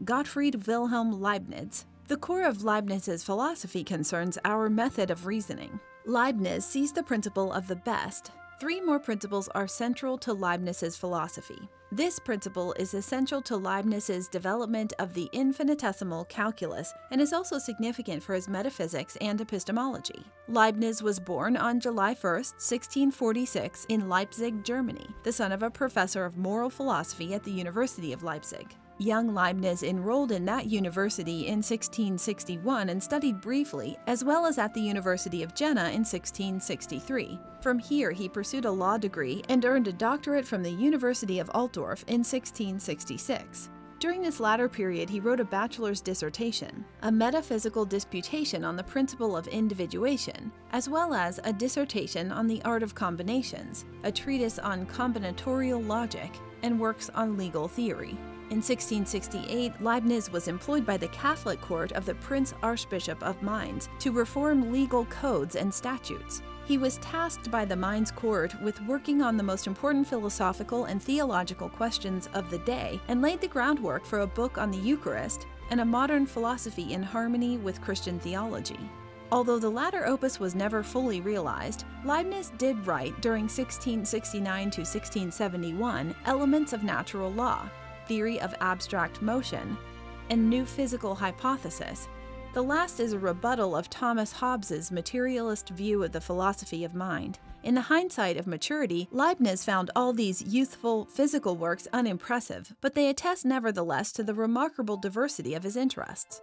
Gottfried Wilhelm Leibniz. The core of Leibniz's philosophy concerns our method of reasoning. Leibniz sees the principle of the best. Three more principles are central to Leibniz's philosophy. This principle is essential to Leibniz's development of the infinitesimal calculus and is also significant for his metaphysics and epistemology. Leibniz was born on July 1, 1646, in Leipzig, Germany, the son of a professor of moral philosophy at the University of Leipzig. Young Leibniz enrolled in that university in 1661 and studied briefly, as well as at the University of Jena in 1663. From here, he pursued a law degree and earned a doctorate from the University of Altdorf in 1666. During this latter period, he wrote a bachelor's dissertation, a metaphysical disputation on the principle of individuation, as well as a dissertation on the art of combinations, a treatise on combinatorial logic, and works on legal theory. In 1668, Leibniz was employed by the Catholic court of the Prince Archbishop of Mainz to reform legal codes and statutes. He was tasked by the Mainz court with working on the most important philosophical and theological questions of the day and laid the groundwork for a book on the Eucharist and a modern philosophy in harmony with Christian theology. Although the latter opus was never fully realized, Leibniz did write during 1669 to 1671 Elements of Natural Law, Theory of Abstract Motion, and New Physical Hypothesis. The last is a rebuttal of Thomas Hobbes's materialist view of the philosophy of mind. In the hindsight of maturity, Leibniz found all these youthful physical works unimpressive, but they attest nevertheless to the remarkable diversity of his interests.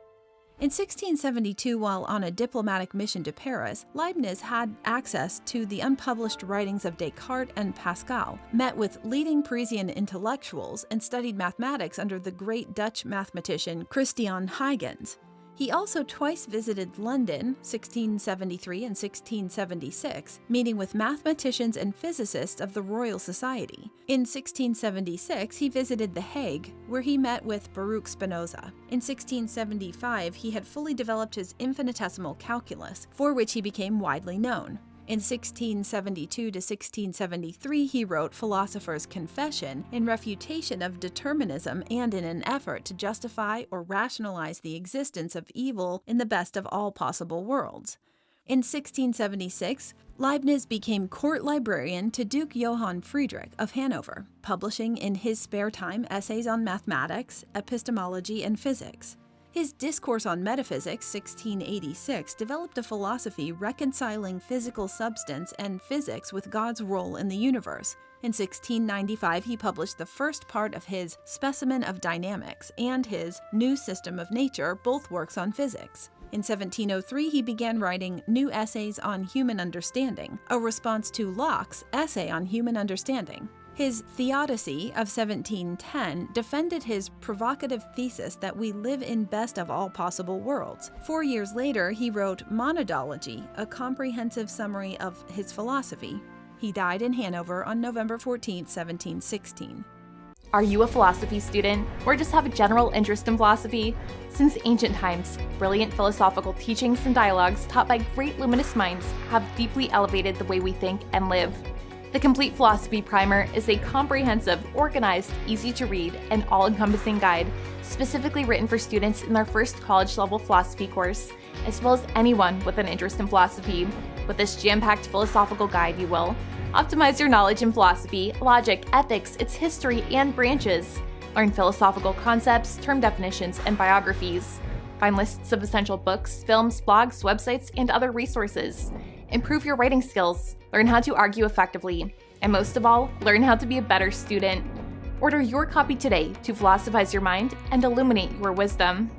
In 1672, while on a diplomatic mission to Paris, Leibniz had access to the unpublished writings of Descartes and Pascal, met with leading Parisian intellectuals, and studied mathematics under the great Dutch mathematician Christian Huygens. He also twice visited London, 1673 and 1676, meeting with mathematicians and physicists of the Royal Society. In 1676, he visited The Hague, where he met with Baruch Spinoza. In 1675, he had fully developed his infinitesimal calculus, for which he became widely known. In 1672 to 1673, he wrote Philosopher's Confession in refutation of determinism and in an effort to justify or rationalize the existence of evil in the best of all possible worlds. In 1676, Leibniz became court librarian to Duke Johann Friedrich of Hanover, publishing in his spare time essays on mathematics, epistemology, and physics. His Discourse on Metaphysics, 1686, developed a philosophy reconciling physical substance and physics with God's role in the universe. In 1695, he published the first part of his Specimen of Dynamics and his New System of Nature, both works on physics. In 1703, he began writing New Essays on Human Understanding, a response to Locke's Essay on Human Understanding. His Theodicy of 1710 defended his provocative thesis that we live in best of all possible worlds. 4 years later, he wrote Monadology, a comprehensive summary of his philosophy. He died in Hanover on November 14, 1716. Are you a philosophy student or just have a general interest in philosophy? Since ancient times, brilliant philosophical teachings and dialogues taught by great luminous minds have deeply elevated the way we think and live. The Complete Philosophy Primer is a comprehensive, organized, easy-to-read, and all-encompassing guide specifically written for students in their first college-level philosophy course, as well as anyone with an interest in philosophy. With this jam-packed philosophical guide, you will optimize your knowledge in philosophy, logic, ethics, its history, and branches. Learn philosophical concepts, term definitions, and biographies. Find lists of essential books, films, blogs, websites, and other resources. Improve your writing skills, learn how to argue effectively, and most of all, learn how to be a better student. Order your copy today to philosophize your mind and illuminate your wisdom.